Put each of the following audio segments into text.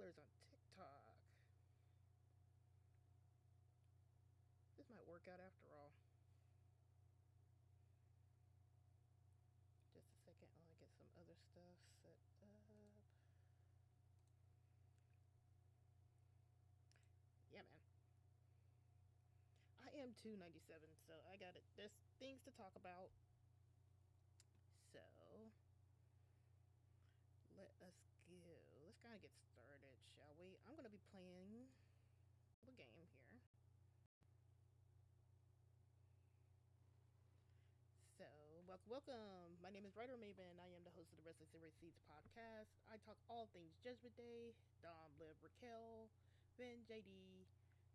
regulars on TikTok. This might work out after all. Just a second while I get some other stuff set up. Yeah, man. I am 297, so I got it. There's things to talk about. So let us go. Let's kind of get started, shall we? I'm going to be playing a game here. So, welcome. My name is WriterMaven. I am the host of the Wrestling Series Seeds podcast. I talk all things Judgment Day, Dom, Liv, Raquel, Vin, JD,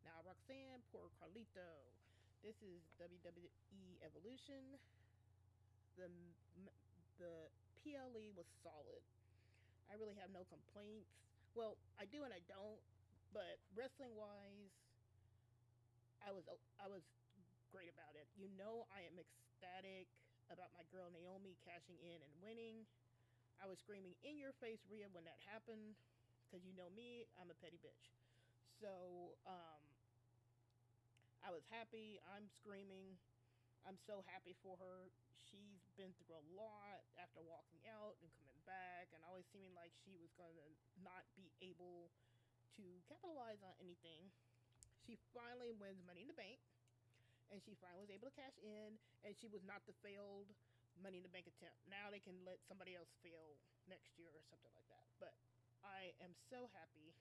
now Roxanne, poor Carlito. This is WWE Evolution. The PLE was solid. I really have no complaints. Well, I do and I don't, but wrestling wise, I was great about it. You know, I am ecstatic about my girl Naomi cashing in and winning. I was screaming in your face, Rhea, when that happened, because you know me, I'm a petty bitch. So, I was happy. I'm screaming. I'm so happy for her. She's been through a lot after walking out and coming back, and always seeming like she was going to not be able to capitalize on anything. She finally wins Money in the Bank, and she finally was able to cash in, and she was not the failed Money in the Bank attempt. Now they can let somebody else fail next year or something like that. But I am so happy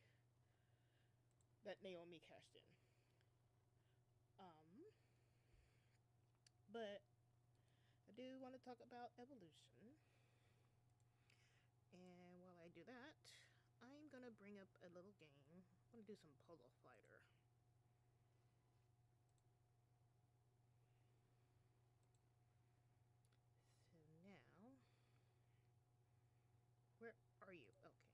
that Naomi cashed in. But I do want to talk about Evolution. And while I do that, I'm gonna bring up a little game. I'm gonna do some Puzzle Fighter. So now, where are you? Okay,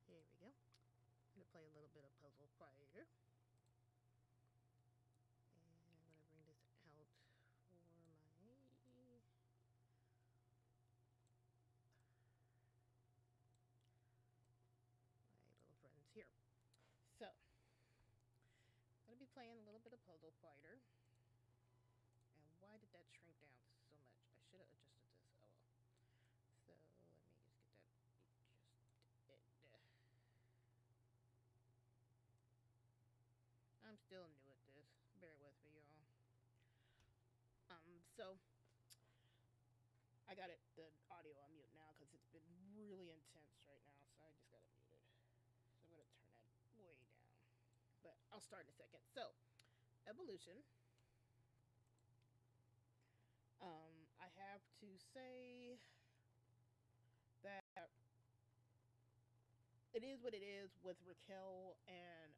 here we go. Here we go. I'm gonna play a little bit of Puzzle Fighter. And I'm gonna bring this out for my little friends here. So, I'm gonna be playing a little bit of Puzzle Fighter. And why did that shrink down so much? I should have adjusted this. Oh well. So let me just get that adjusted. I'm still new at this. Bear with me, y'all. So I got the audio on mute now because it's been really intense right now. So I just got it muted. So I'm gonna turn that way down. But I'll start in a second. So, Evolution. I have to say that it is what it is with Raquel and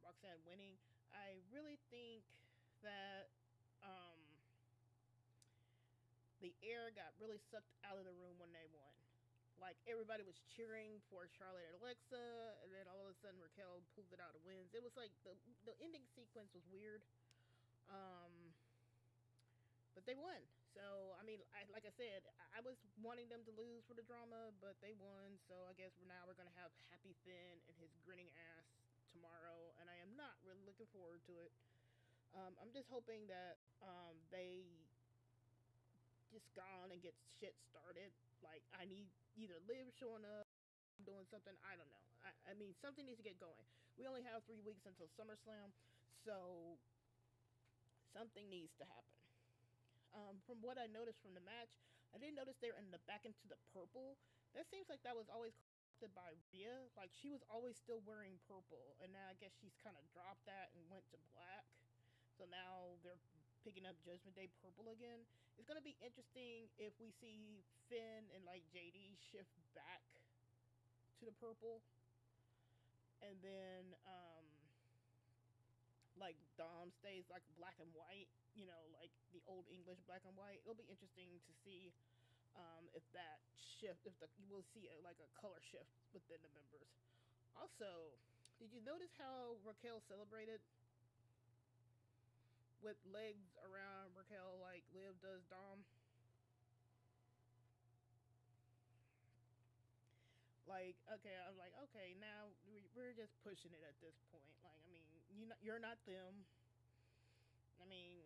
Roxanne winning. I really think that the air got really sucked out of the room when they won. Like, everybody was cheering for Charlotte and Alexa, and then all of a sudden Raquel pulls it out and wins. It was like the ending sequence was weird. But they won. So, I mean, like I said, I was wanting them to lose for the drama, but they won. So, I guess we're going to have Happy Finn and his grinning ass tomorrow. And I am not really looking forward to it. I'm just hoping that they just go on and get shit started. Like, I need either Liv showing up, doing something. I don't know. I mean, something needs to get going. We only have 3 weeks until SummerSlam. So, something needs to happen. From what I noticed from the match, I didn't notice they're in the back into the purple. That seems like that was always crafted by Rhea. Like, she was always still wearing purple, and now I guess she's kind of dropped that and went to black. So now they're picking up Judgment Day purple again. It's gonna be interesting if we see Finn and like JD shift back to the purple, and then like Dom stays like black and white, you know, like the old English black and white. It'll be interesting to see if that shift, if we'll see like a color shift within the members. Also, did you notice how Raquel celebrated with legs around Raquel like Liv does Dom? Like, okay, I was like, okay, now we're just pushing it at this point. Like, I mean, you're not them. I mean,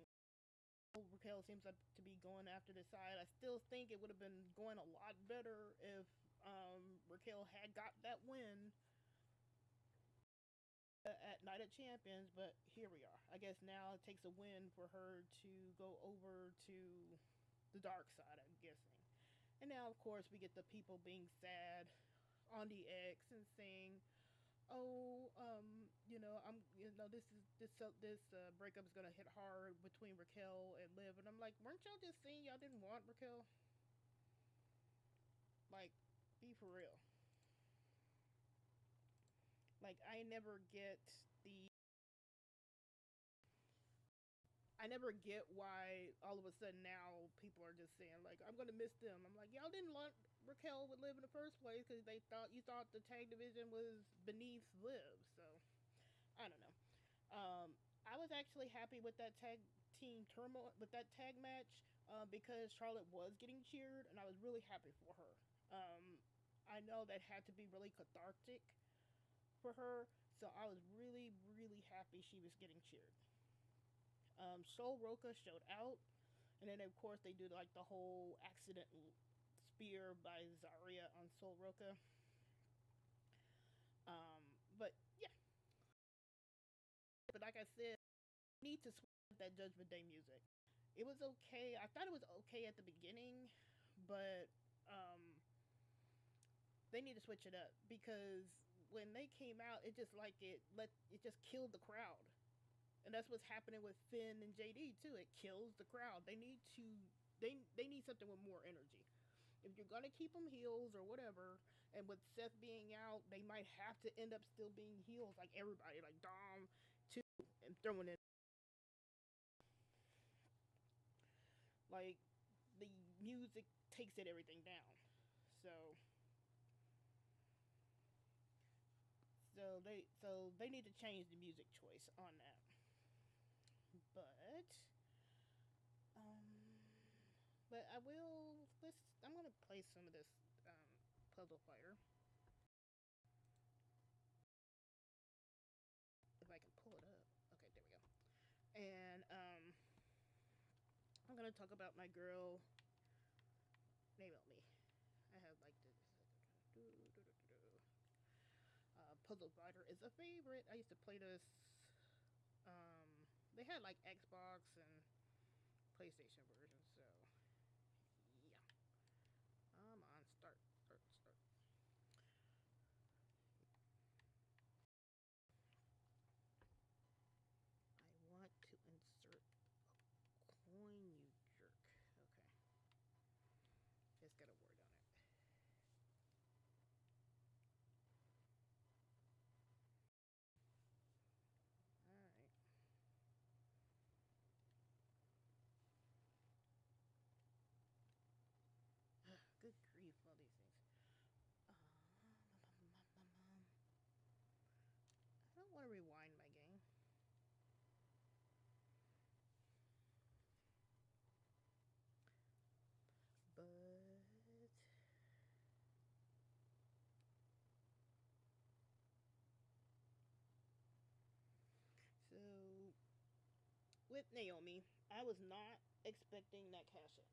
Raquel seems like to be going after the side. I still think it would have been going a lot better if Raquel had got that win at Night of Champions, but here we are. I guess now it takes a win for her to go over to the dark side, I'm guessing. And now, of course, we get the people being sad on the X and saying, "Oh, this breakup is gonna hit hard between Raquel and Liv." And I'm like, weren't y'all just saying y'all didn't want Raquel? Like, be for real. Like, the I never get why all of a sudden now people are just saying like I'm gonna miss them. I'm like, y'all didn't want Raquel would live in the first place because you thought the tag division was beneath Liv. So I don't know. I was actually happy with that tag team turmoil with that tag match because Charlotte was getting cheered and I was really happy for her. I know that had to be really cathartic for her, so I was really happy she was getting cheered. Sol Roca showed out, and then of course they do like the whole accident spear by Zarya on Sol Roca. But yeah, but like I said, we need to switch that Judgment Day music. It was okay. I thought it was okay at the beginning, but they need to switch it up because when they came out, it just killed the crowd, and that's what's happening with Finn and JD too. It kills the crowd. They need something with more energy. If you're gonna keep them heels or whatever, and with Seth being out, they might have to end up still being heels like everybody, like Dom too, and throwing in like the music takes it everything down. So they need to change the music choice on that. But um but I will let's I'm gonna play some of this puzzle fighter if I can pull it up. Okay, there we go. And I'm gonna talk about my girl Naomi. I have like this. Puzzle Fighter is a favorite. I used to play this. They had like Xbox and PlayStation versions. So yeah, I'm on start. I want to insert a coin, you jerk. Okay, just got a word on it. All right. Good grief, all these things. I don't want to rewind my game, but so with Naomi, I was not expecting that cash in.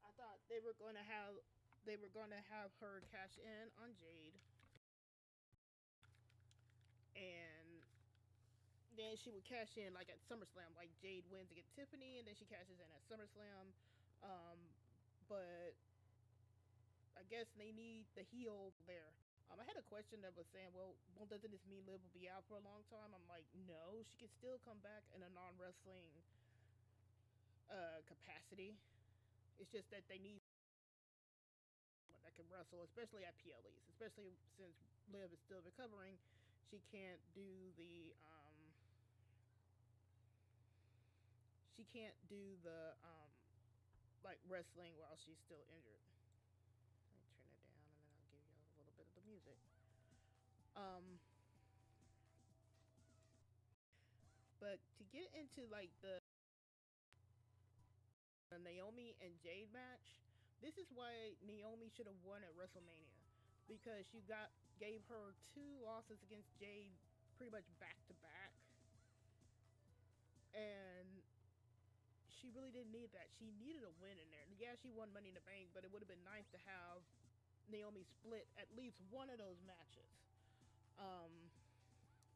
I thought they were going to have her cash in on Jade, and then she would cash in like at SummerSlam. Like Jade wins against Tiffany, and then she cashes in at SummerSlam. But I guess they need the heel there. I had a question that was saying, well, doesn't this mean Liv will be out for a long time? I'm like, no, she can still come back in a non wrestling capacity. It's just that they need someone that can wrestle, especially at PLEs, especially since Liv is still recovering. She can't do the like wrestling while she's still injured. Let me turn it down and then I'll give you a little bit of the music. Um, but to get into like the Naomi and Jade match, this is why Naomi should have won at WrestleMania. because you got gave her two losses against Jade pretty much back to back, and she really didn't need that. She needed a win in there. Yeah, she won Money in the Bank, but it would have been nice to have Naomi split at least one of those matches. Um,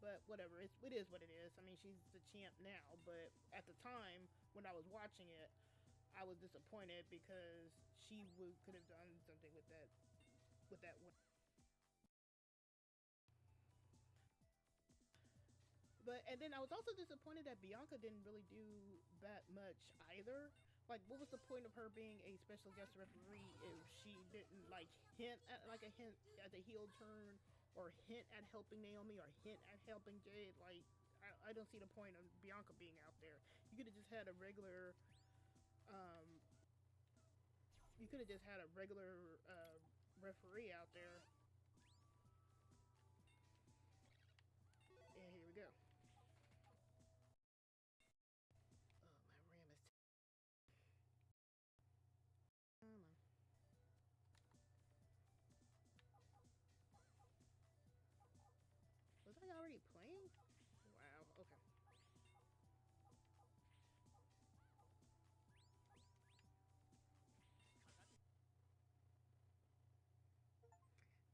but whatever, it is what it is. I mean, she's the champ now, but at the time when I was watching it, I was disappointed because she could have done something with that win. But and then I was also disappointed that Bianca didn't really do that much either. Like, what was the point of her being a special guest referee if she didn't like hint at like a hint at the heel turn, or hint at helping Naomi, or hint at helping Jade? Like, I don't see the point of Bianca being out there. You could have just had a regular, um, you could have just had a regular referee out there. And here we go. Oh, my RAM is. Come on. Was I already playing? Wow. Okay.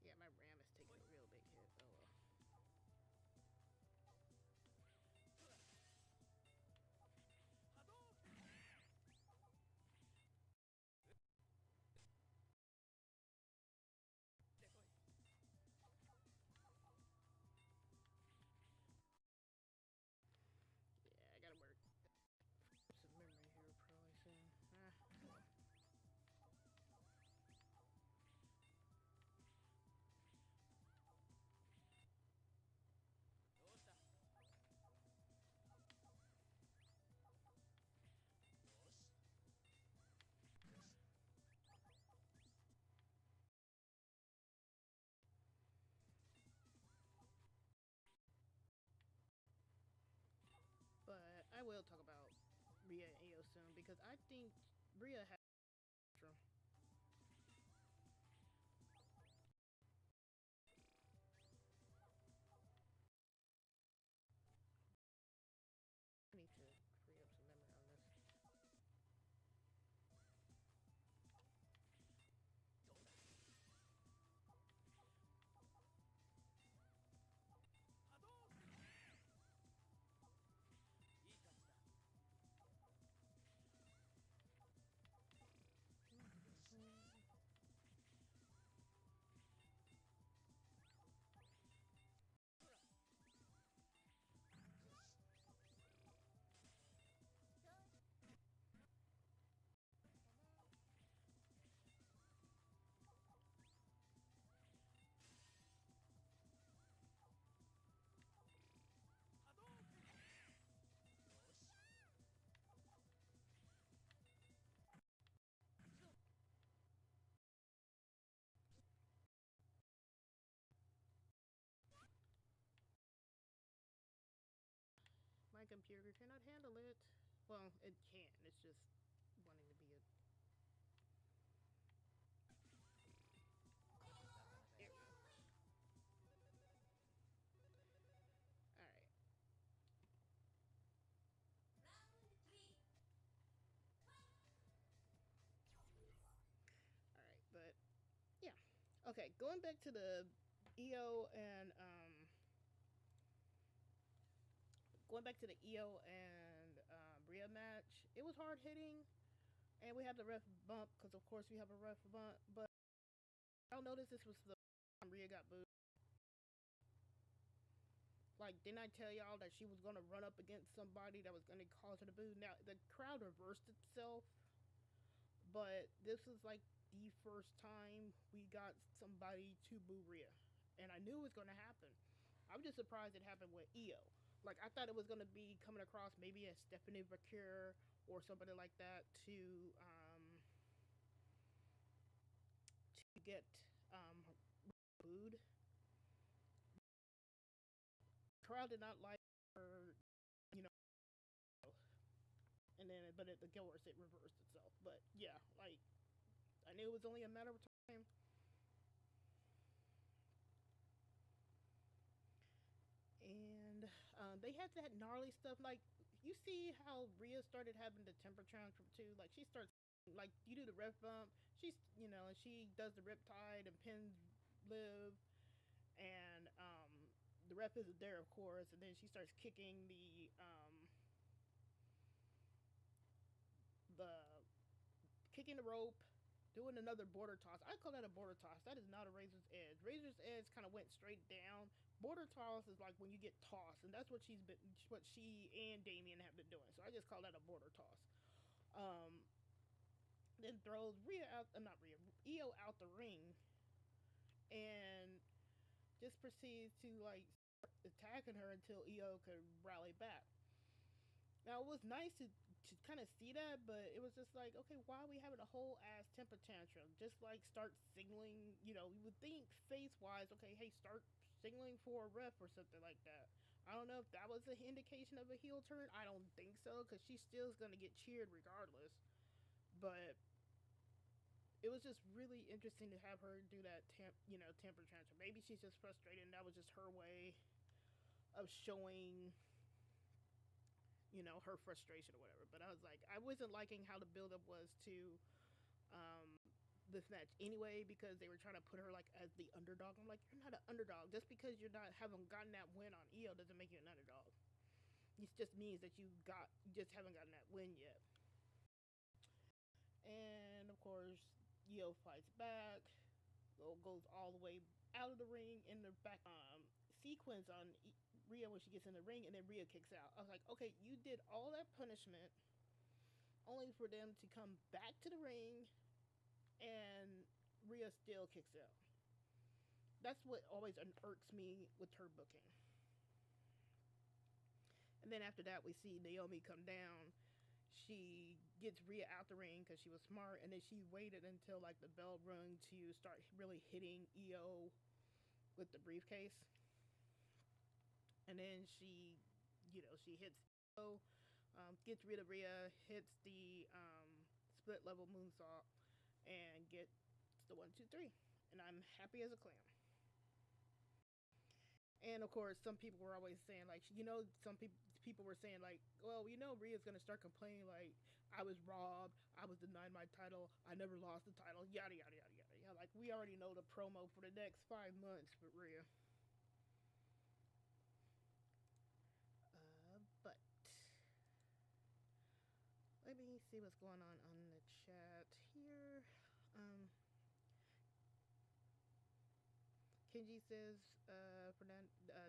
Yeah, my RAM is taking a real big hit. Oh well. Yeah, I gotta work some memory here probably soon. But I will talk about Rhea and Io soon because I think Rhea has. I need to free up some memory on this. My computer cannot handle it. Well, it can. It's just wanting to be a. There we go. All right. All right. But yeah. Okay. Going back to the Io and going back to the Io and Rhea match, it was hard hitting, and we had the ref bump because of course we have a ref bump. But I'll notice this was the time Rhea got booed. Like, didn't I tell y'all that she was gonna run up against somebody that was gonna cause her to boo? Now the crowd reversed itself, but this was like the first time we got somebody to boo Rhea, and I knew it was gonna happen. I was just surprised it happened with Io. Like, I thought it was gonna be coming across maybe a Stephanie Vacure or somebody like that to get booed. The crowd did not like her, you know, and then but at the Gilworth it reversed itself. But yeah, like, I knew it was only a matter of time. they had that gnarly stuff. Like you see how Rhea started having the temper tantrum too. Like she starts like you do the ref bump. She's and she does the riptide and pins Liv, and the ref isn't there of course, and then she starts kicking the kicking the rope, doing another border toss. I call that a border toss. That is not a razor's edge. Razor's edge kind of went straight down. Border toss is like when you get tossed, and that's what she and Damien have been doing. So I just call that a border toss. Um, then throws Rhea out, not Rhea, Io out the ring, and just proceeds to like start attacking her until Io could rally back. Now it was nice to kind of see that, but it was just like, okay, why are we having a whole ass temper tantrum? Just like start signaling, you would think face wise, okay, hey, start signaling for a ref or something like that. I don't know if that was an indication of a heel turn. I don't think so, because she still is going to get cheered regardless. But it was just really interesting to have her do that temper tantrum. Maybe she's just frustrated and that was just her way of showing her frustration or whatever. But I was like, I wasn't liking how the buildup was to um, this match anyway, because they were trying to put her like as the underdog. I'm like, you're not an underdog. Just because you're not haven't gotten that win on Io doesn't make you an underdog. It just means that you just haven't gotten that win yet. And of course, Io fights back, goes all the way out of the ring in the back sequence on Rhea when she gets in the ring, and then Rhea kicks out. I was like, okay, you did all that punishment only for them to come back to the ring and Rhea still kicks out. That's what always irks me with her booking. And then after that, we see Naomi come down. She gets Rhea out the ring because she was smart, and then she waited until like the bell rung to start really hitting Io with the briefcase. And then she hits Io, gets rid of Rhea, hits the split level moonsault, and gets the 1, 2, 3. And I'm happy as a clam. And of course, some people were always saying like, some people were saying like, well, Rhea's gonna start complaining like, I was robbed, I was denied my title, I never lost the title, yada yada yada yada. Yeah, like we already know the promo for the next 5 months for Rhea. But let me see what's going on the chat here. Kenji says,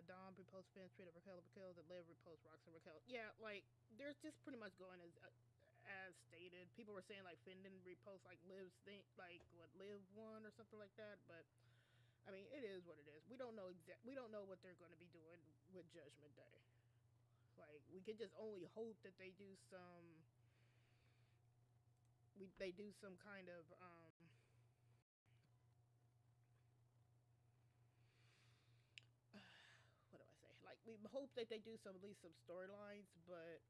Dom repost fans tweet of Raquel, that Liv repost Rox and Raquel. Yeah, like, they're just pretty much going as stated. People were saying, like, Finn didn't repost, like, Liv's thing, like, what, Liv won or something like that, but, I mean, it is what it is. We don't know what they're going to be doing with Judgment Day. Like, we can just only hope that they do some, kind of, what do I say? Like, we hope that they do at least some storylines, but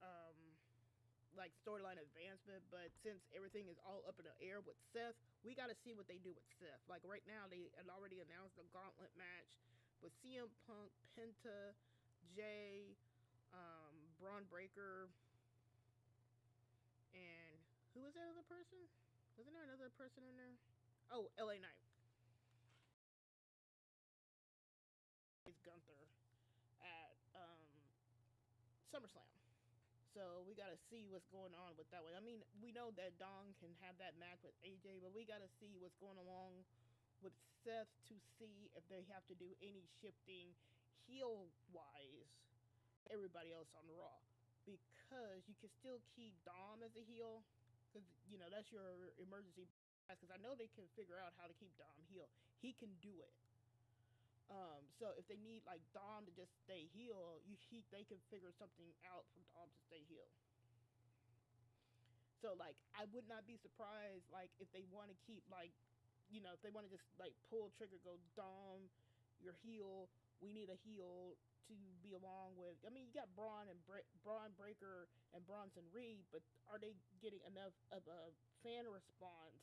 like storyline advancement. But since everything is all up in the air with Seth, we got to see what they do with Seth. Like right now, they had already announced the Gauntlet match with CM Punk, Penta, Jay, Braun Breaker, and who was that other person? Wasn't there another person in there? Oh, LA Knight. It's Gunther at SummerSlam. So we gotta see what's going on with that one. I mean, we know that Dom can have that match with AJ, but we gotta see what's going along with Seth to see if they have to do any shifting heel wise everybody else on Raw. Because you can still keep Dom as a heel, because that's your emergency. Because I know they can figure out how to keep Dom heel. He can do it. So if they need like Dom to just stay heel, they can figure something out for Dom to stay heel. So like I would not be surprised like if they want to keep like if they want to just like pull trigger, go Dom, your heel. We need a heel to be along with. I mean, you got Braun Breaker and Bronson Reed, but are they getting enough of a fan response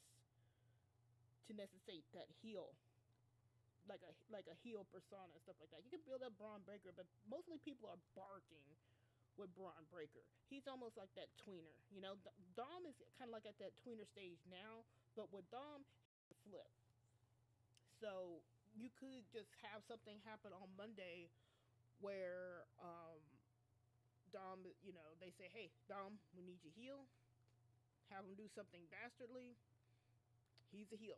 to necessitate that heel? like a heel persona and stuff like that. You can build up Braun Breaker, but mostly people are barking with Braun Breaker. He's almost like that tweener. You know, Dom is kind of like at that tweener stage now, but with Dom, he's a flip. So you could just have something happen on Monday where Dom, they say, hey, Dom, we need you heel. Have him do something dastardly. He's a heel.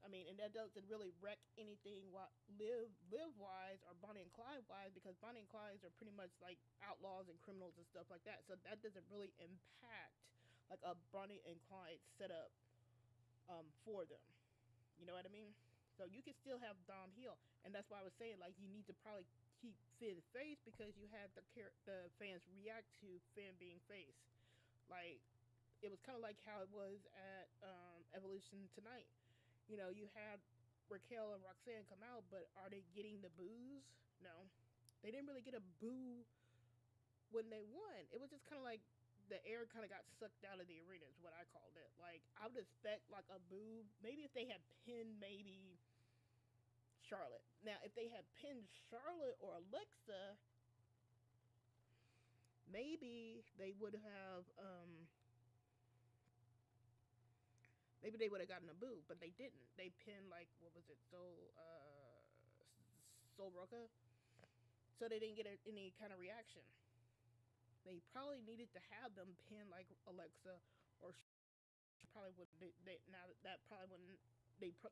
I mean, and that doesn't really wreck anything what live wise or Bonnie and Clyde wise, because Bonnie and Clyde are pretty much like outlaws and criminals and stuff like that. So that doesn't really impact like a Bonnie and Clyde setup for them. You know what I mean? So you can still have Dom heel, and that's why I was saying like you need to probably keep Finn face because you have the fans react to Finn being face. Like it was kind of like how it was at Evolution tonight. You had Raquel and Roxanne come out, but are they getting the boos? No, they didn't really get a boo when they won. It was just kind of like the air kind of got sucked out of the arena is what I called it. Like I would expect like a boo, maybe if they had pinned maybe Charlotte. Now if they had pinned Charlotte or Alexa, maybe they would have maybe they would have gotten a boo, but they didn't. They pinned like what was it, Sol Roca, so they didn't get any kind of reaction. They probably needed to have them pin like Alexa or probably would they now that probably wouldn't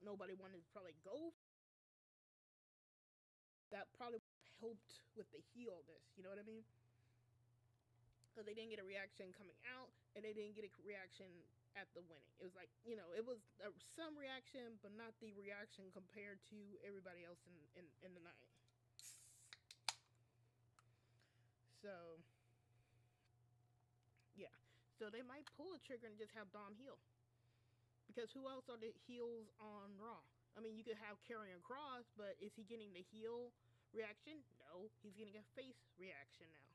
nobody wanted to probably go. That probably helped with the heelness. You know what I mean? Because they didn't get a reaction coming out, and they didn't get a reaction at the winning. It was like it was some reaction, but not the reaction compared to everybody else in the night. So yeah, so they might pull a trigger and just have Dom heel. Because who else are the heels on Raw? I mean, you could have Karrion Kross, but is he getting the heel reaction? No, he's getting a face reaction now.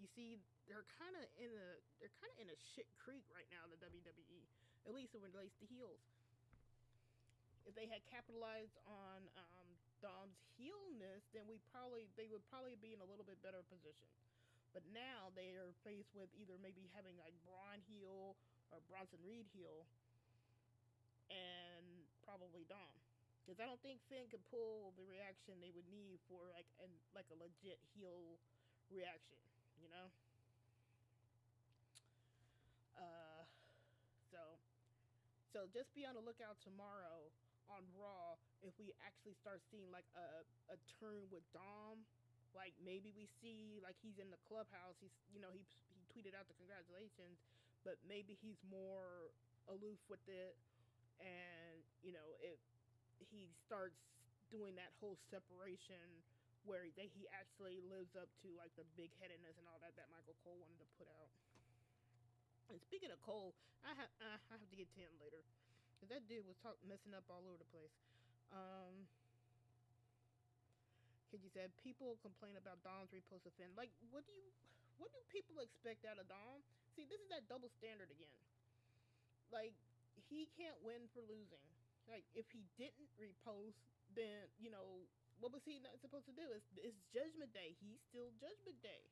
You see, they're kind of in a shit creek right now. The WWE, at least when it relates to heels. If they had capitalized on Dom's heelness, then they would probably be in a little bit better position. But now they are faced with either maybe having like Braun heel or Bronson Reed heel, and probably Dom, because I don't think Finn could pull the reaction they would need for like a legit heel reaction, you know. Uh, so just be on the lookout tomorrow on Raw if we actually start seeing like a turn with Dom. Like maybe we see like he's in the clubhouse. He tweeted out the congratulations, but maybe he's more aloof with it, and if he starts doing that whole separation where he actually lives up to like the big headedness and all that Michael Cole wanted to put out. And speaking of Cole, I have to get to him later, because that dude was messing up all over the place. Kid, you said people complain about Dom's repost of Finn. Like, what do people expect out of Dom? See, this is that double standard again. Like, he can't win for losing. Like, if he didn't repost, then what was he not supposed to do? It's Judgment Day. He's still Judgment Day.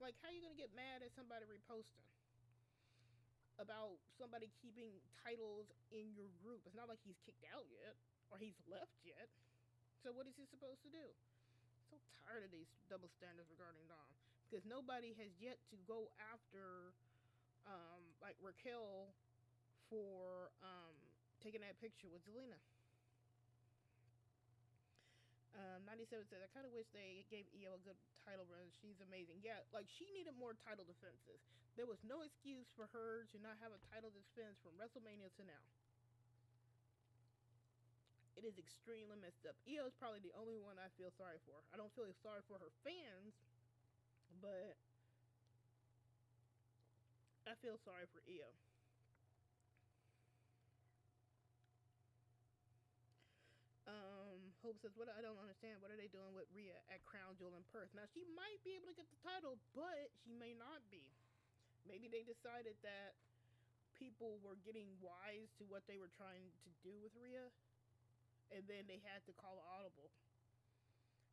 Like, how are you gonna get mad at somebody reposting about somebody keeping titles in your group? It's not like he's kicked out yet or he's left yet. So what is he supposed to do? I'm so tired of these double standards regarding Dom, because nobody has yet to go after like Raquel for taking that picture with Zelina. 97 says, I kind of wish they gave Io a good title run. She's amazing. Yeah, like she needed more title defenses. There was no excuse for her to not have a title defense from WrestleMania to now. It is extremely messed up. Io is probably the only one I feel sorry for. I don't feel sorry for her fans, but I feel sorry for Io. Hope says, what I don't understand, what are they doing with Rhea at Crown Jewel in Perth? Now, she might be able to get the title, but she may not be. Maybe they decided that people were getting wise to what they were trying to do with Rhea, and then they had to call audible.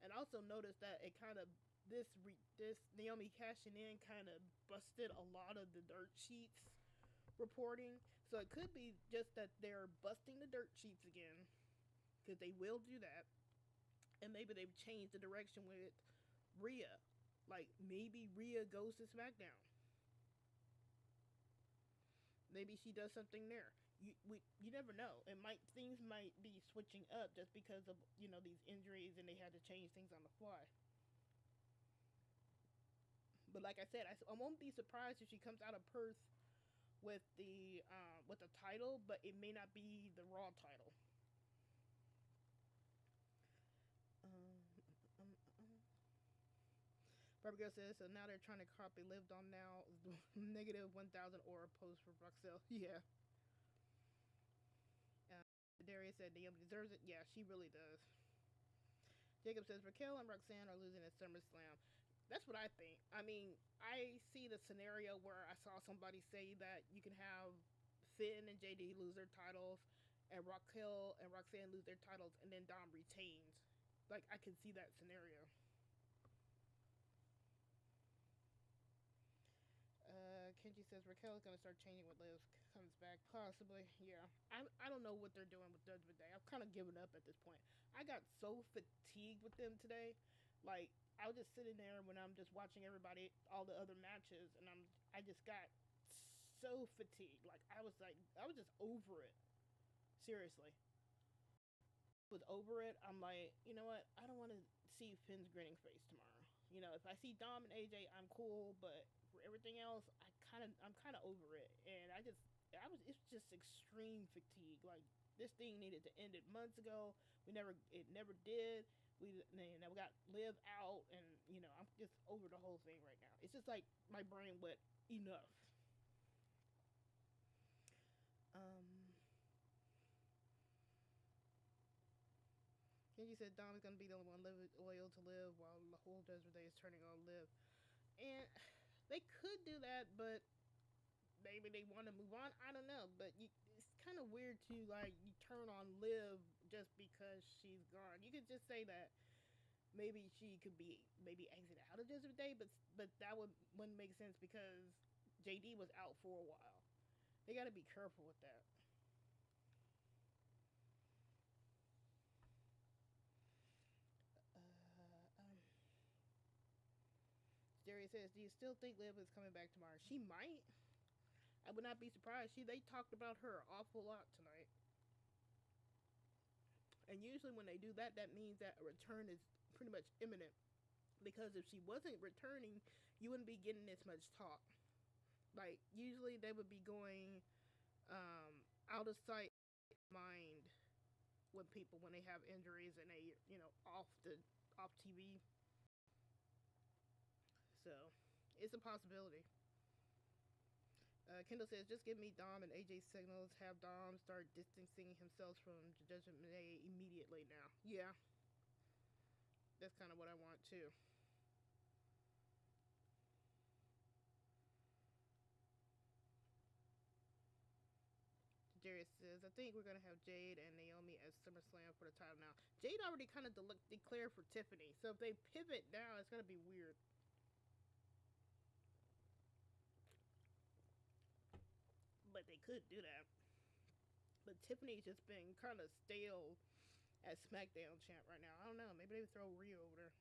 And also noticed that it kind of this Naomi cashing in kind of busted a lot of the dirt sheets reporting. So it could be just that they're busting the dirt sheets again, because they will do that, and maybe they've changed the direction with Rhea. Like maybe Rhea goes to SmackDown. Maybe she does something there. You never know. It might things might be switching up just because of these injuries, and they had to change things on the fly. But like I said, I won't be surprised if she comes out of Perth with the title, but it may not be the Raw title. Um, um, um. Barbie Girl says so. Now they're trying to copy Lived On Now negative 1,000 aura post for Roxelle. Yeah. Uh, Darius said Naomi deserves it. Yeah, she really does. Jacob says Raquel and Roxanne are losing at SummerSlam. That's what I think. I mean, I see the scenario where I saw somebody say that you can have Finn and JD lose their titles, and Raquel and Roxanne lose their titles, and then Dom retains. Like, I can see that scenario. Kenji says Raquel is gonna start changing when Liv comes back. Possibly, yeah. I don't know what they're doing with Judgment Day. I've kind of given up at this point. I got so fatigued with them today. Like, I was just sitting there when I'm just watching everybody, all the other matches, and I just got so fatigued. I was just over it. Seriously, I was over it. I'm like, you know what? I don't want to see Finn's grinning face tomorrow. If I see Dom and AJ, I'm cool, but for everything else, I'm kind of over it, and it's just extreme fatigue. Like, this thing needed to end it months ago. It never did. We got Liv out, and I'm just over the whole thing right now. It's just like my brain went enough. Um, Kenji said Dom is gonna be the only one loyal to Liv, while the whole Desert Day is turning on Liv, and they could do that, but maybe they want to move on. I don't know, but it's kind of weird to like you turn on Liv just because she's gone. You could just say that maybe she could be maybe exit out of Desert Day, but that wouldn't make sense because JD was out for a while. They got to be careful with that. Um, Jerry says, "Do you still think Liv is coming back tomorrow?" She might. I would not be surprised. They talked about her an awful lot tonight, and usually when they do that, that means that a return is pretty much imminent. Because if she wasn't returning, you wouldn't be getting this much talk. Like, usually they would be going out of sight, mind with people when they have injuries and they off TV. So it's a possibility. Kendall says, just give me Dom and AJ signals. Have Dom start distancing himself from Judgment Day immediately now. Yeah, that's kind of what I want too. Jared says, I think we're going to have Jade and Naomi as SummerSlam for the title now. Jade already kind of declared for Tiffany, so if they pivot now, it's going to be weird. But they could do that. But Tiffany's just been kind of stale as SmackDown champ right now. I don't know. Maybe they would throw Rhea over there.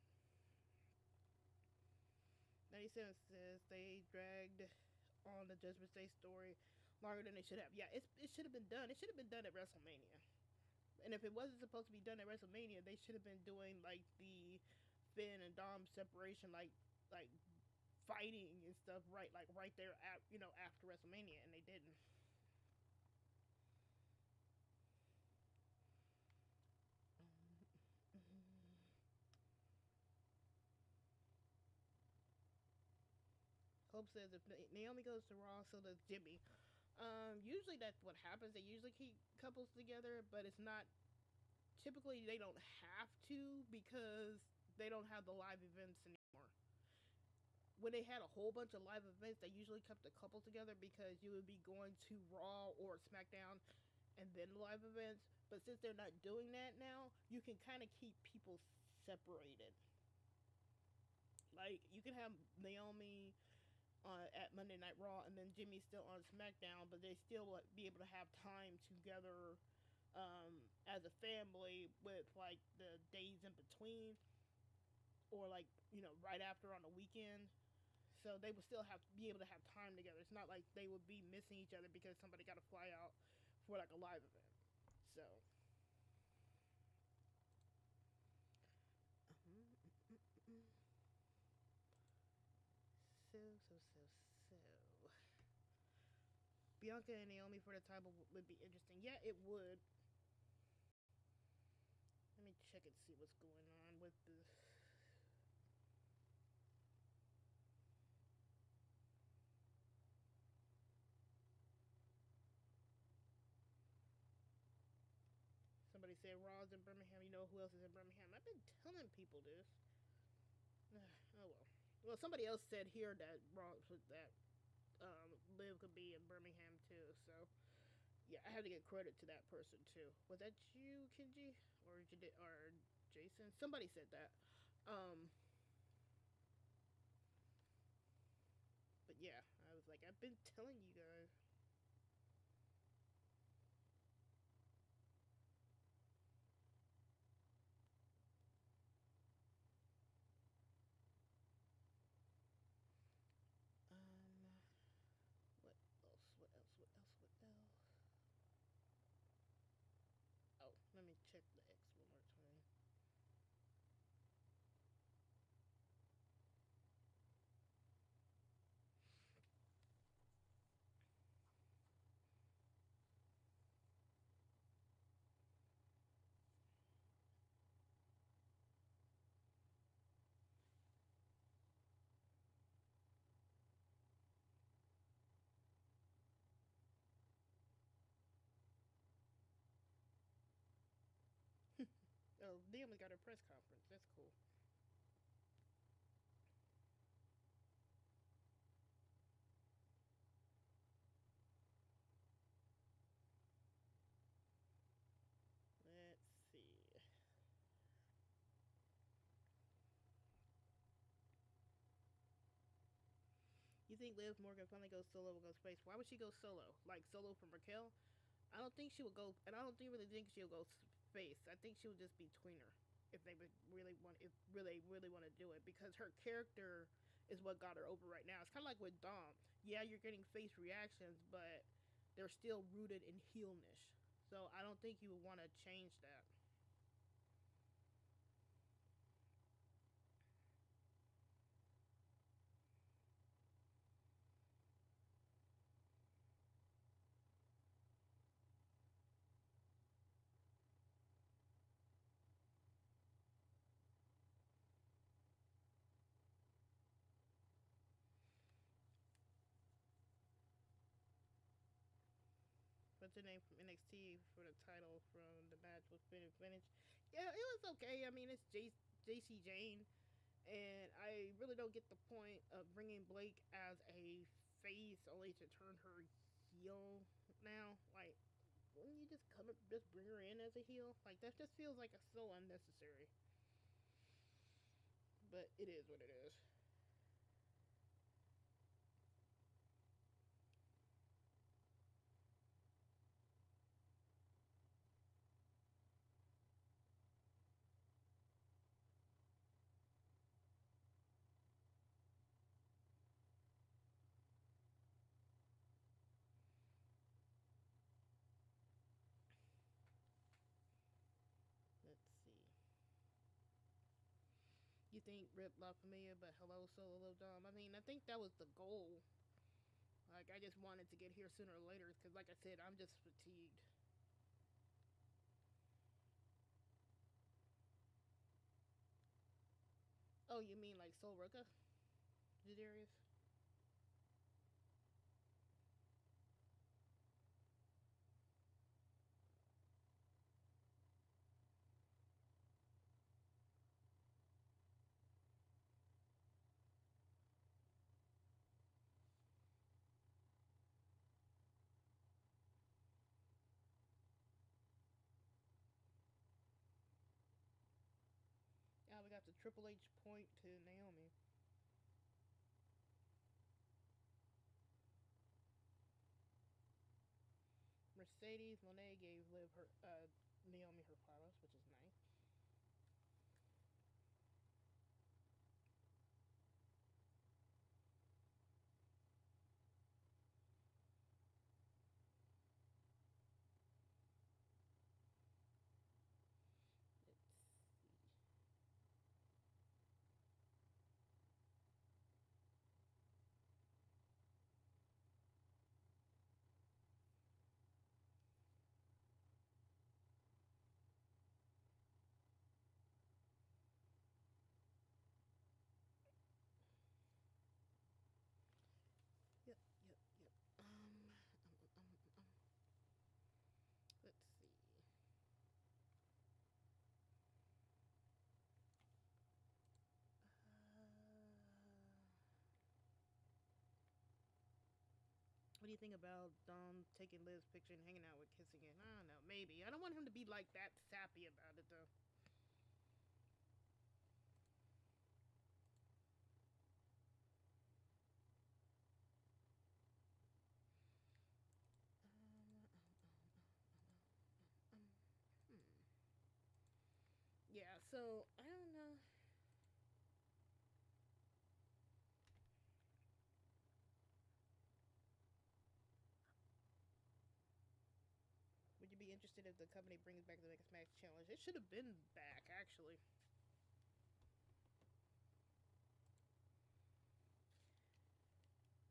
97 says they dragged on the Judgment Day story longer than they should have. Yeah, it should have been done. It should have been done at WrestleMania. And if it wasn't supposed to be done at WrestleMania, they should have been doing like the Finn and Dom separation, like fighting and stuff, right there at after WrestleMania, and they didn't. Hope says if Naomi goes to Raw, so does Jimmy. Usually that's what happens. They usually keep couples together, but it's not. Typically, they don't have to because they don't have the live events anymore. when they had a whole bunch of live events, they usually kept the couple together because you would be going to Raw or SmackDown and then live events. But since they're not doing that now, you can kind of keep people separated. Like you can have Naomi at Monday Night Raw, and then Jimmy's still on SmackDown, but they still be able to have time together as a family with like the days in between, or like right after on the weekend. So they would still have to be able to have time together. It's not like they would be missing each other because somebody got to fly out for like a live event. So. So, so, so, so. Bianca and Naomi for the title would be interesting. Yeah, it would. Let me check and see what's going on with the. Somebody said Raw's in Birmingham. You know who else is in Birmingham? I've been telling people this. Oh well. Well, somebody else said here that Liv could be in Birmingham too. So yeah, I have to get credit to that person too. Was that you, Kenji, or Jason? Somebody said that. Um, but yeah, I was like, I've been telling you guys. What else? What else? What else? What else? Oh, let me check the X one more time. Oh, Liam got a press conference. That's cool. Let's see. You think Liv Morgan finally goes solo or goes space? Why would she go solo? Like solo from Raquel? I don't think she would go, and I don't really think she'll go space. I think she would just be tweener if they would really want, if really want to do it, because her character is what got her over right now. It's kind of like with Dom. Yeah, you're getting face reactions, but they're still rooted in heelness. So I don't think you would want to change that. What's her name from NXT for the title from the match with Finish? Yeah, it was okay. I mean, it's JC Jane, and I really don't get the point of bringing Blake as a face only to turn her heel now. Like, wouldn't you just bring her in as a heel? Like that just feels like it's so unnecessary. But it is what it is. Let's see. You think Rip La Familia, but hello Solo Dom. I mean, I think that was the goal. Like, I just wanted to get here sooner or later because, like I said, I'm just fatigued. Oh, you mean like Sol Ruka, Jadarius? Triple H point to Naomi. Mercedes Monet gave Liv her Naomi her flowers, which is nice. Let's see. Yep, yep, yep. Let's see. What do you think about Dom taking Liv's picture and hanging out with kissing it? I don't know, maybe. I don't want him to be like that sappy about it though. Hmm. Yeah, so I don't know. Would you be interested if the company brings back the Mix Match Challenge? It should have been back, actually.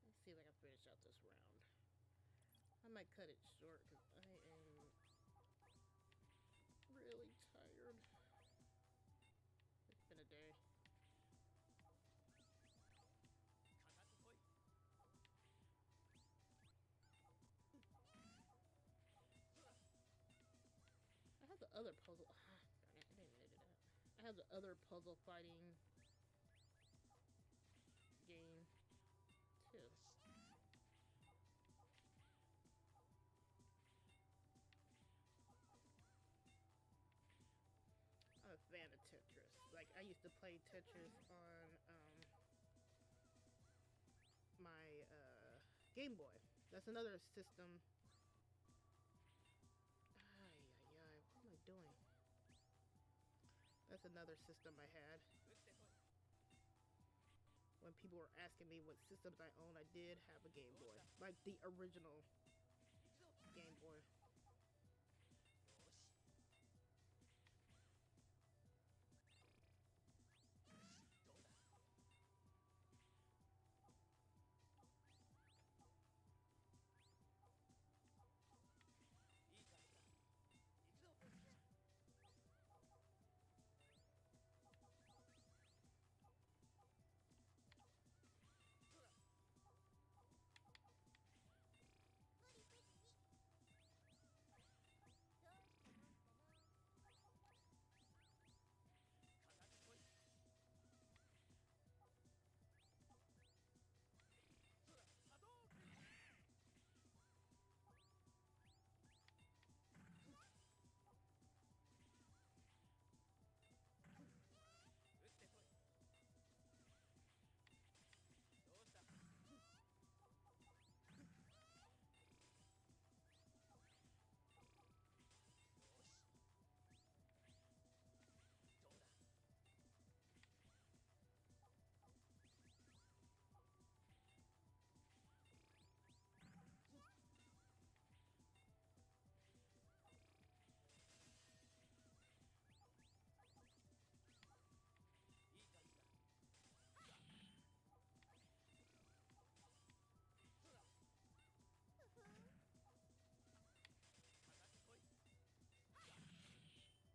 Let's see if I can finish out this round. I might cut it short because I am really tired. It's been a day. I have the other puzzle. Darn it, I didn't edit that. I have the other puzzle fighting game too. I'm a fan of Tetris. Like, I used to play Tetris on my Game Boy. That's another system. Ay, ay, ay. What am I doing? That's another system I had. When people were asking me what systems I own, I did have a Game Boy. Like the original Game Boy.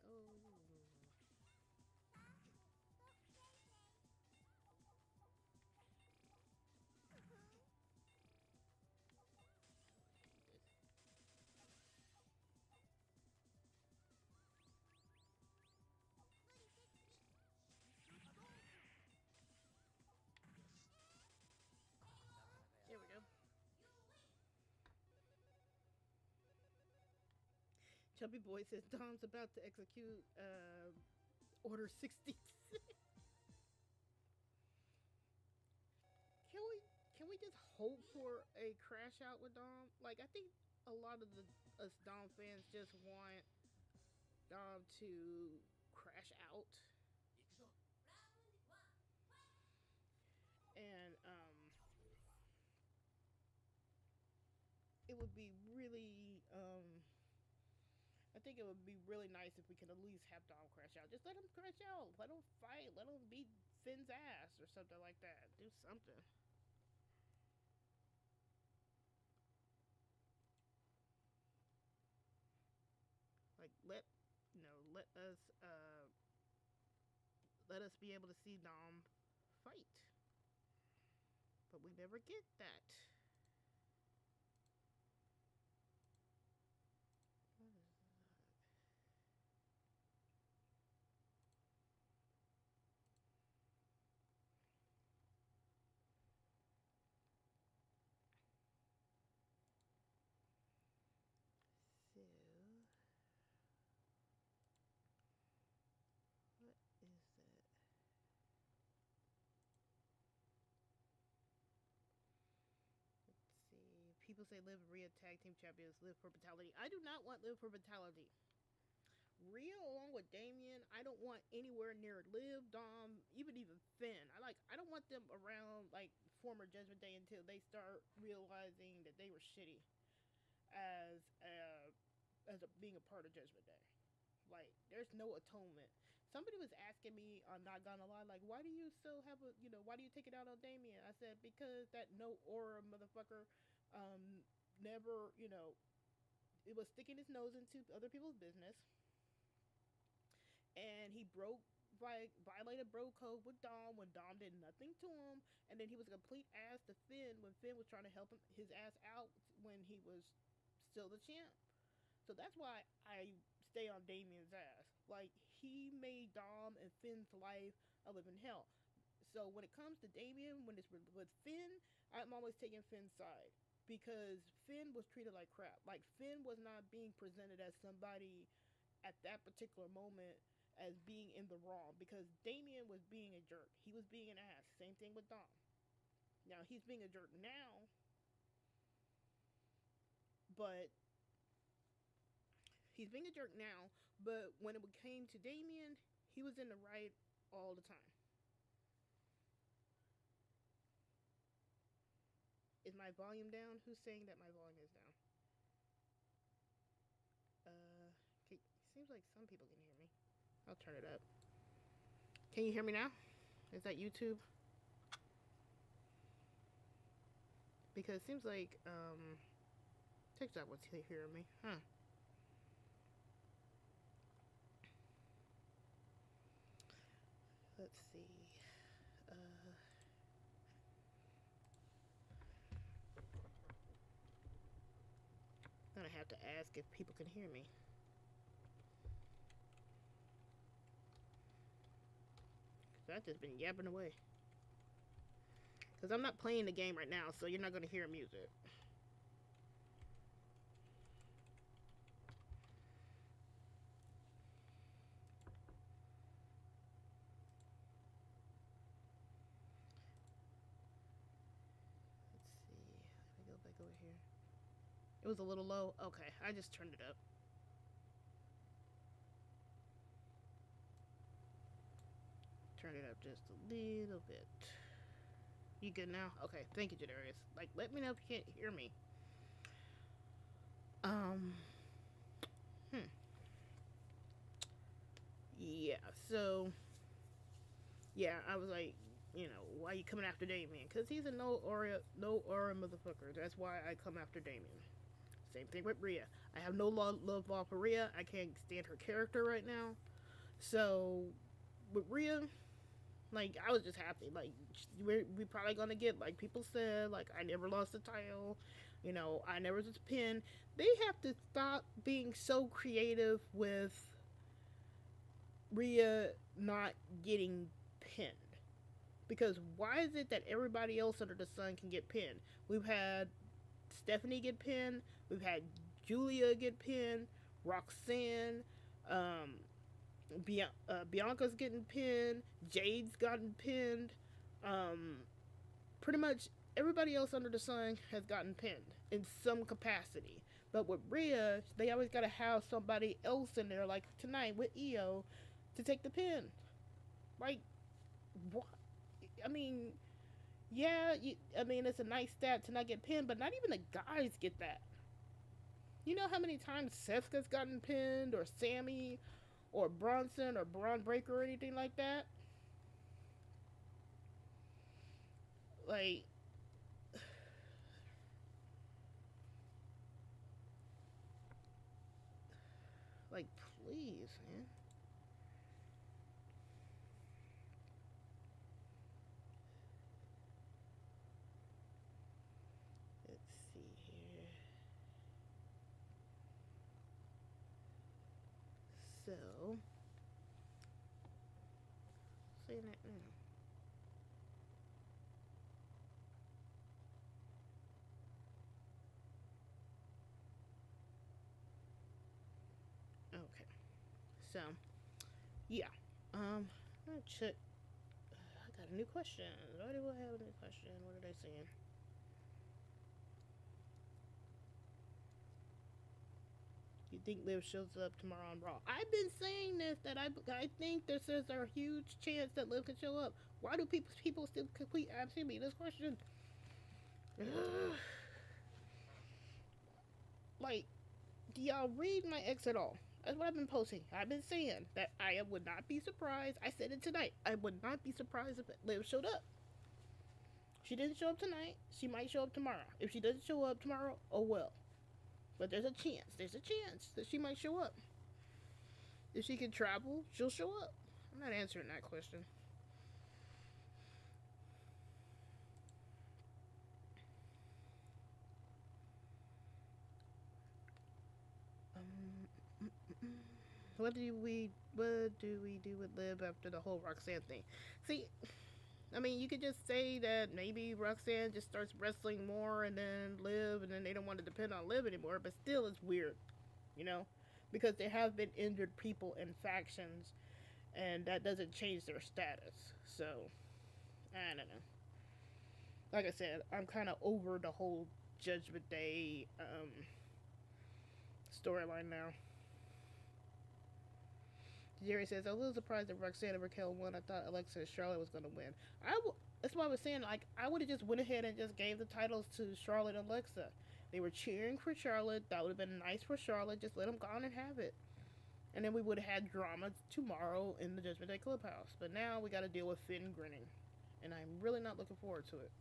Oh. There we go. Chubby Boy says Dom's about to execute Order 66. we just hope for a crash out with Dom? Like, I think a lot of us Dom fans just want Dom to crash out, and it would be really I think it would be really nice if we could at least have Dom crash out. Just let him crash out. Let him fight. Let him beat Finn's ass or something like that. Do something. Like let us be able to see Dom fight. But we never get that. What is that? So what is that? Let's see. People say Liv and Rhea tag team champions. Live for brutality. I do not want Live for brutality. Rhea along with Damien, I don't want anywhere near Liv, Dom, even Finn. I don't want them around like former Judgment Day until they start realizing that they were shitty as being a part of Judgment Day. Like, there's no atonement. Somebody was asking me, I'm not gonna lie, like, why do you still have why do you take it out on Damien? I said, because that no aura motherfucker never, it was sticking his nose into other people's business, and he violated bro code with Dom when Dom did nothing to him, and then he was a complete ass to Finn when Finn was trying to help his ass out when he was still the champ. So that's why I stay on Damien's ass. Like, he made Dom and Finn's life a living hell. So when it comes to Damien, when it's with Finn, I'm always taking Finn's side because Finn was treated like crap. Like, Finn was not being presented as somebody at that particular moment as being in the wrong because Damien was being a jerk. He was being an ass. Same thing with Dom. Now he's being a jerk now, but he's being a jerk now. But when it came to Damien, he was in the right all the time. Is my volume down? Who's saying that my volume is down? Okay, seems like some people can hear me. I'll turn it up. Can you hear me now? Is that YouTube? Because it seems like TikTok was hearing me. Huh. Let's see. I'm gonna have to ask if people can hear me. Cause I've just been yapping away. Cause I'm not playing the game right now, so you're not gonna hear music. Let's see. Let me go back over here. It was a little low. Okay, I just turned it up. Turn it up just a little bit. You good now? Okay, thank you, Jadarius. Like, let me know if you can't hear me. Yeah, so, yeah, I was like, why you coming after Damien? Because he's a no aura motherfucker. That's why I come after Damien. Same thing with Rhea. I have no love for Rhea. I can't stand her character right now. So, with Rhea, like, I was just happy. Like, we probably gonna get, like people said, like, I never lost the title. I never was pinned. They have to stop being so creative with Rhea not getting pinned. Because why is it that everybody else under the sun can get pinned? We've had Stephanie get pinned. We've had Julia get pinned. Roxanne. Bianca's getting pinned. Jade's gotten pinned. Pretty much everybody else under the sun has gotten pinned in some capacity. But with Rhea, they always got to have somebody else in there, like tonight with Io, to take the pin. Like, what? I mean, yeah, I mean, it's a nice stat to not get pinned, but not even the guys get that. You know how many times Seth's gotten pinned, or Sammy, or Bronson, or Braun Breaker, or anything like that? Like, like, please, man. Let's see here. So, saying that now. Okay. So, yeah. I'm check. I got a new question. Why do I have a new question? What are they saying? You think Liv shows up tomorrow on Raw? I've been saying this, that I think there's a huge chance that Liv can show up. Why do people still complete asking me this question? Like, do y'all read my X at all? That's what I've been posting. I've been saying that I would not be surprised. I said it tonight. I would not be surprised if Liv showed up. She didn't show up tonight. She might show up tomorrow. If she doesn't show up tomorrow, oh well. But there's a chance. There's a chance that she might show up. If she can travel, she'll show up. I'm not answering that question. What do we do with Liv after the whole Roxanne thing? See, I mean, you could just say that maybe Roxanne just starts wrestling more and then Liv, and then they don't want to depend on Liv anymore. But still, it's weird, you know, because there have been injured people in factions, and that doesn't change their status. So, I don't know. Like I said, I'm kind of over the whole Judgment Day storyline now. Jerry says, I was a little surprised that Roxanne and Raquel won. I thought Alexa and Charlotte was going to win. That's why I was saying, like, I would have just went ahead and just gave the titles to Charlotte and Alexa. They were cheering for Charlotte. That would have been nice for Charlotte. Just let them go on and have it. And then we would have had drama tomorrow in the Judgment Day Clubhouse. But now we got to deal with Finn grinning. And I'm really not looking forward to it.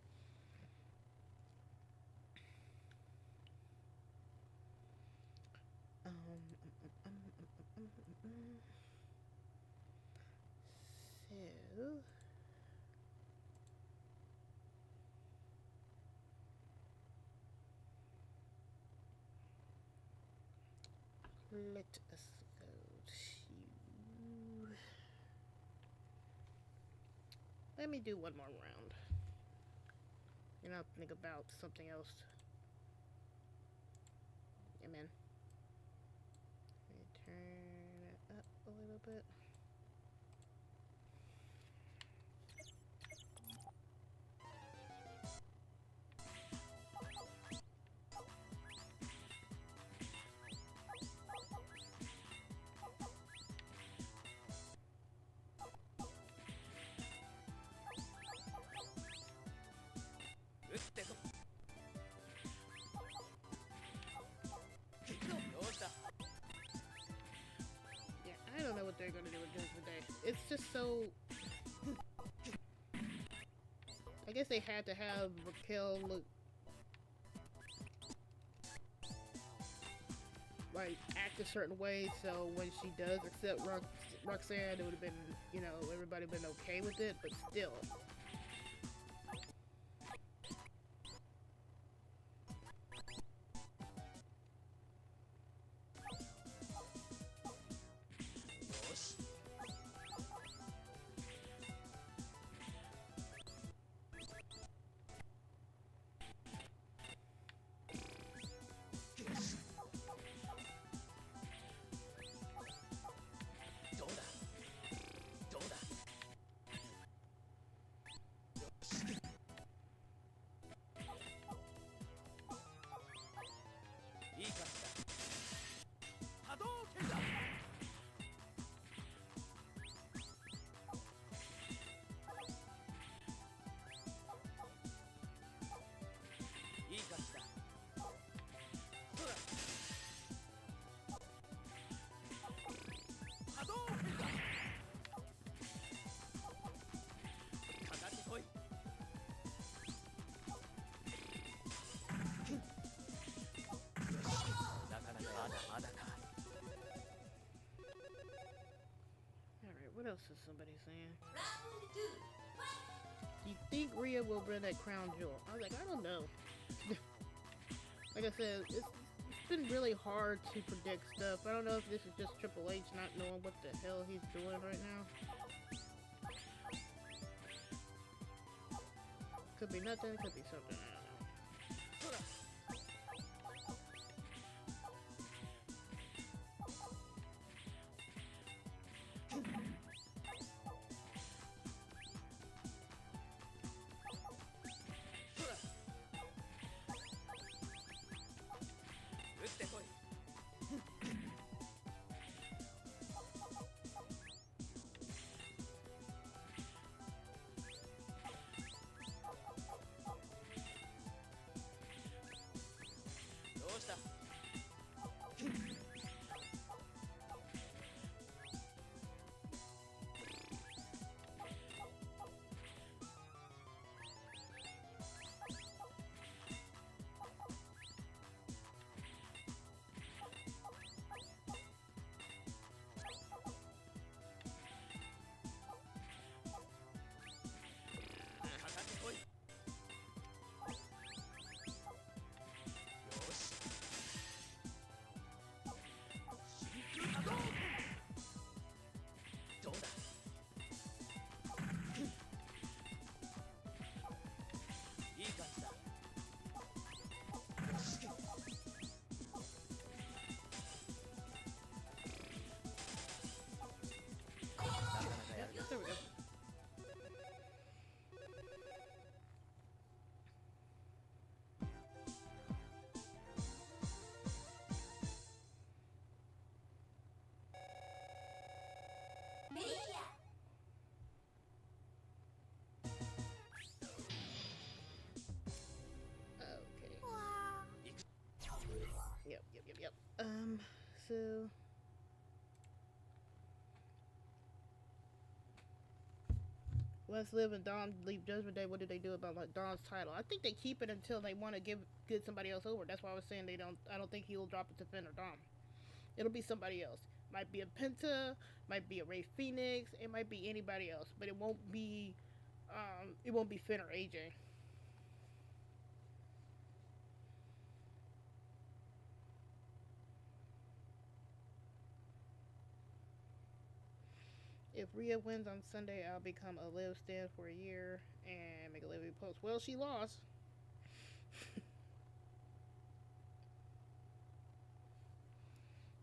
So, let us go to... Let me do one more round. And I'll think about something else. Amen. Let me turn it up a little bit. I don't know what they're gonna do with Judgment Day. It's just so... I guess they had to have Raquel look... like, act a certain way, so when she does accept Roxanne, it would have been, you know, everybody been okay with it, but still. else is somebody saying? Do you think Rhea will win that crown jewel? I was like, I don't know. Like I said, it's been really hard to predict stuff. I don't know if this is just Triple H not knowing what the hell he's doing right now. Could be nothing, could be something, I don't know. Hold up. There we go. Okay. Yep. So Let's Live and Dom leave Judgment Day. What do they do about like Dom's title? I think they keep it until they want to get somebody else over. That's why I was saying they don't. I don't think he'll drop it to Finn or Dom. It'll be somebody else. Might be a Penta. Might be a Ray Phoenix. It might be anybody else, but it won't be. It won't be Finn or AJ. If Rhea wins on Sunday, I'll become a Liv stand for a year and make a Liv post. Well, she lost.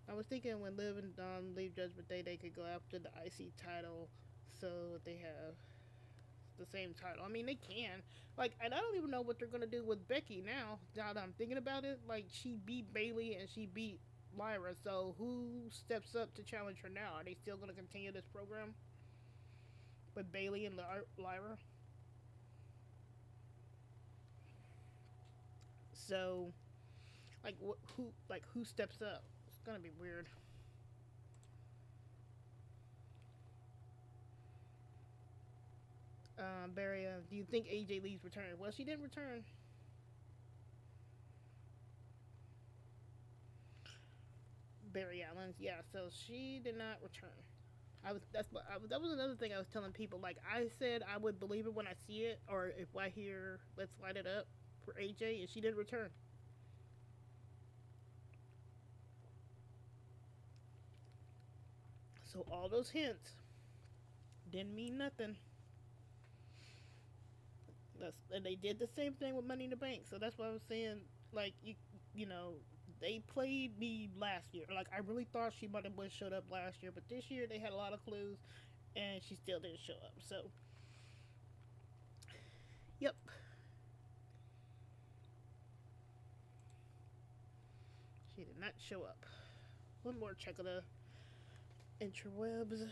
I was thinking when Liv and Dom leave Judgment Day, they could go after the IC title so they have the same title. I mean, they can. Like, and I don't even know what they're going to do with Becky now. Now that I'm thinking about it, like, she beat Bayley and she beat Lyra, so who steps up to challenge her now? Are they still going to continue this program with Bayley and Lyra? So, like, who steps up? It's gonna be weird. Barry, do you think AJ Lee's return? Well, she didn't return. Barry Allen, yeah. So she did not return. That was another thing I was telling people. Like I said, I would believe it when I see it, or if I hear "Let's light it up" for AJ, and she didn't return. So all those hints didn't mean nothing. And they did the same thing with Money in the Bank. So that's why I was saying, like you know, they played me last year. Like I really thought she might have showed up last year, but this year they had a lot of clues, and she still didn't show up. So, yep. She did not show up. One more check of the interwebs.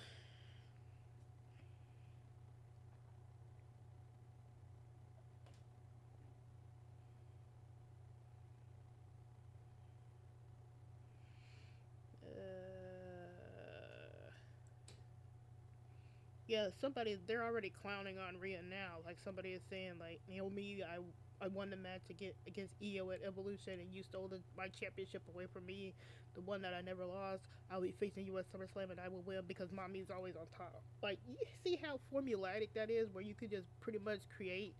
Yeah, they're already clowning on Rhea now. Like somebody is saying, like Naomi, I won the match against Io at Evolution, and you stole my championship away from me, the one that I never lost. I'll be facing you at SummerSlam, and I will win because mommy's always on top. Like you see how formulaic that is, where you could just pretty much create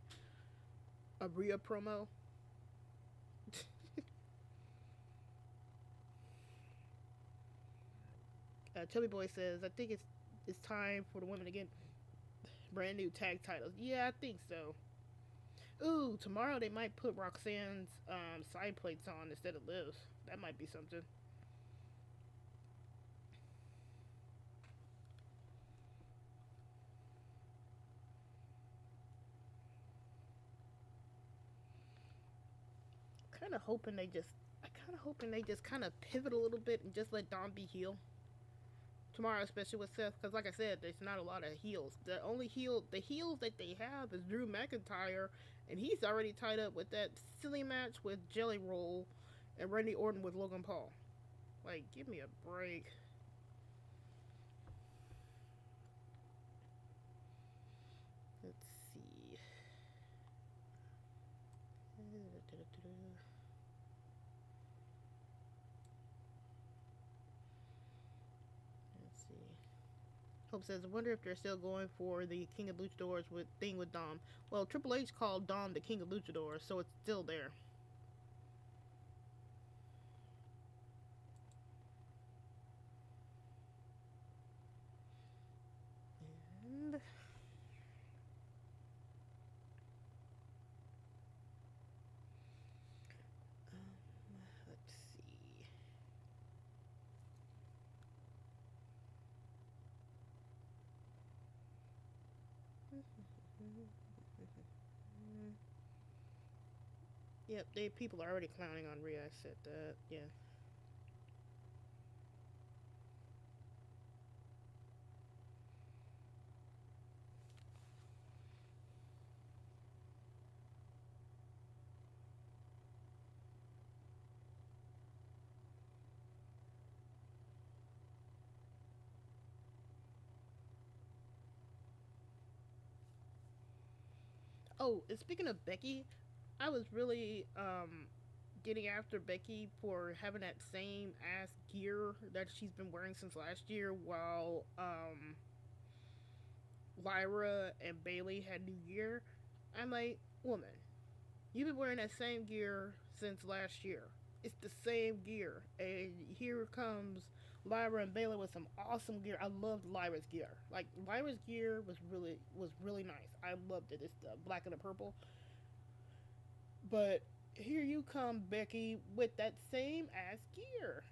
a Rhea promo. Chubby Boy says, I think it's time for the women to get brand new tag titles. Yeah, I think so. Ooh, tomorrow they might put Roxanne's side plates on instead of Liv's. That might be something. Kind of hoping they just, I kind of hoping they just kind of pivot a little bit and just let Dom be heel tomorrow, especially with Seth. Because like I said, there's not a lot of heels. The heels that they have is Drew McIntyre, and he's already tied up with that silly match with Jelly Roll and Randy Orton with Logan Paul. Like, give me a break. Let's see. Let's see. Hope says, I wonder if they're still going for the King of Luchadors with Dom. Well, Triple H called Dom the King of Luchadors, so it's still there. And let's see. Yep, people are already clowning on Rhea. I said that. Yeah. Oh, and speaking of Becky, I was really getting after Becky for having that same ass gear that she's been wearing since last year, while Lyra and Bailey had new gear. I'm like, woman, you've been wearing that same gear since last year. It's the same gear, and here comes Lyra and Bailey with some awesome gear. I loved Lyra's gear. Like Lyra's gear was really nice. I loved it. It's the black and the purple. But here you come, Becky, with that same ass gear.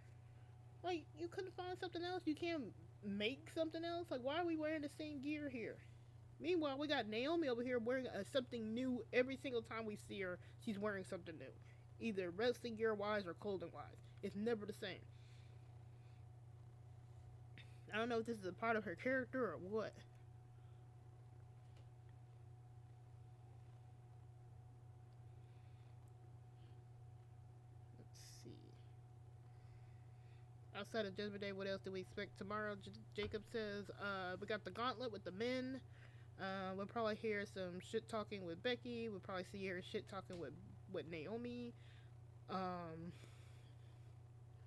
Like you couldn't find something else. You can't make something else. Like why are we wearing the same gear here? Meanwhile, we got Naomi over here wearing something new every single time we see her. She's wearing something new, either wrestling gear wise or clothing wise. It's never the same. I don't know if this is a part of her character or what. Let's see. Outside of Judgment Day, what else do we expect tomorrow? Jacob says we got the Gauntlet with the men. We'll probably hear some shit talking with Becky. We'll probably see her shit talking with Naomi. Um,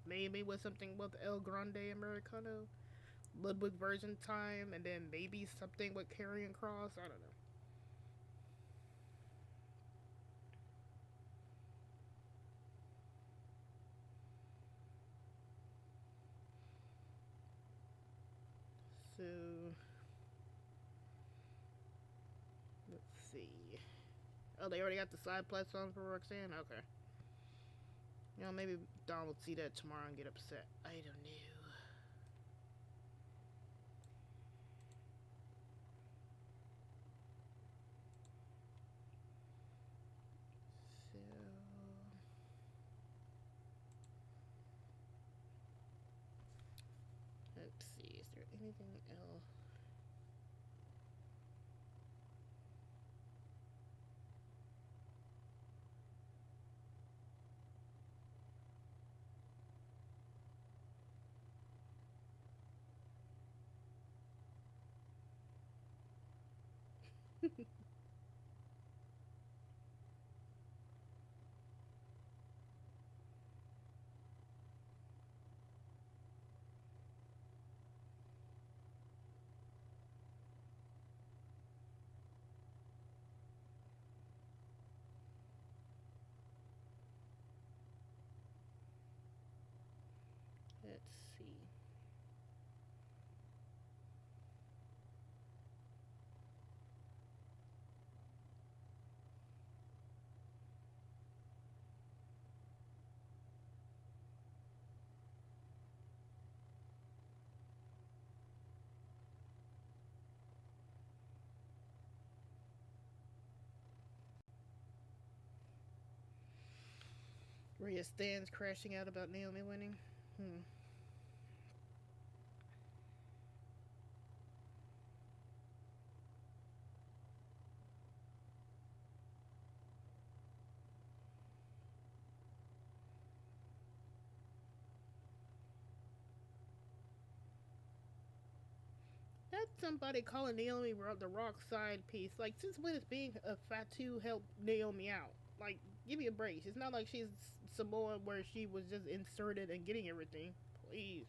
maybe with something with El Grande Americano, Ludwig version time, and then maybe something with Karrion Cross. I don't know. So let's see. Oh, they already got the side platform for Roxanne. Okay. You know, maybe Don will see that tomorrow and get upset. I don't know. So let's see. Is there anything else? Let's see. Rhea stands crashing out about Naomi winning. Hmm. That's somebody calling Naomi the Rock side piece. Like, since when is being a Fatu help Naomi out? Like, give me a break. It's not like she's Samoa where she was just inserted and getting everything. Please.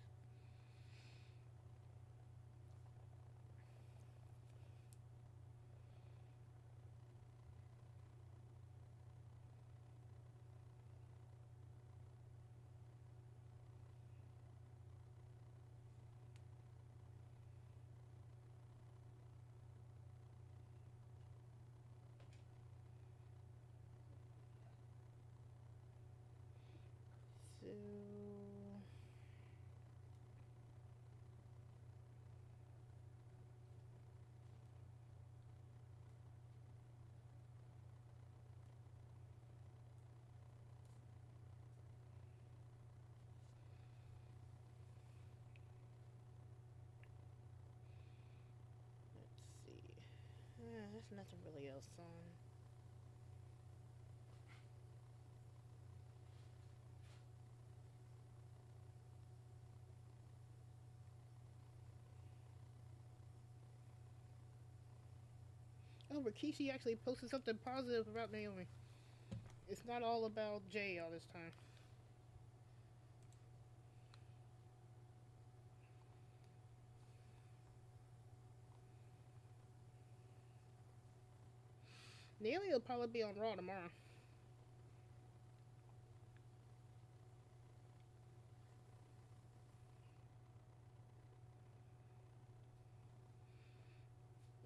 So, let's see. There's nothing really else on. Oh, Rikishi actually posted something positive about Naomi. It's not all about Jay all this time. Naomi will probably be on Raw tomorrow.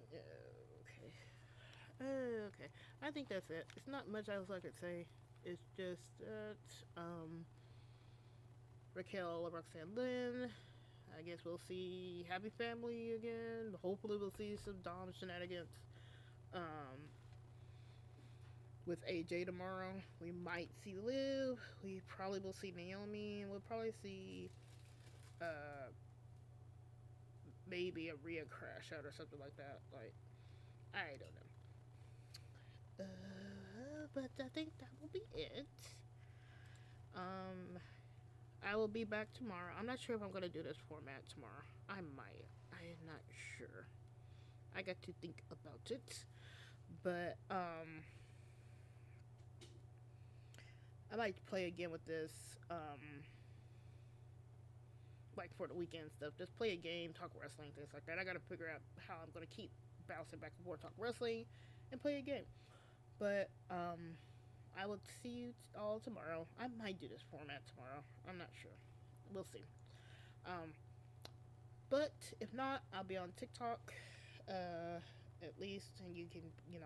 Okay. Okay. I think that's it. It's not much else I could say. It's just that Raquel, Roxanne Lynn. I guess we'll see Happy Family again. Hopefully, we'll see some Dom shenanigans. Um, with AJ tomorrow, we might see Liv. We probably will see Naomi, and we'll probably see uh maybe a Rhea crash out or something like that. Like, I don't know. But I think that will be it. Um, I will be back tomorrow. I'm not sure if I'm gonna do this format tomorrow. I might. I am not sure. I got to think about it. But I might play again with this. Like for the weekend stuff. Just play a game, talk wrestling, things like that. I gotta figure out how I'm gonna keep bouncing back and forth, talk wrestling, and play a game. But I will see you all tomorrow. I might do this format tomorrow. I'm not sure. We'll see. Um, but if not, I'll be on TikTok. At least, and you can,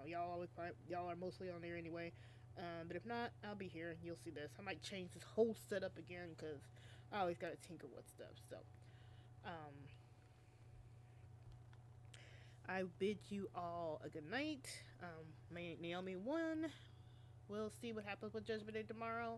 y'all always find, y'all are mostly on there anyway. But if not, I'll be here. You'll see this. I might change this whole setup again because I always gotta tinker with stuff. So, um, I bid you all a good night. May Naomi won. We'll see what happens with Judgment Day tomorrow.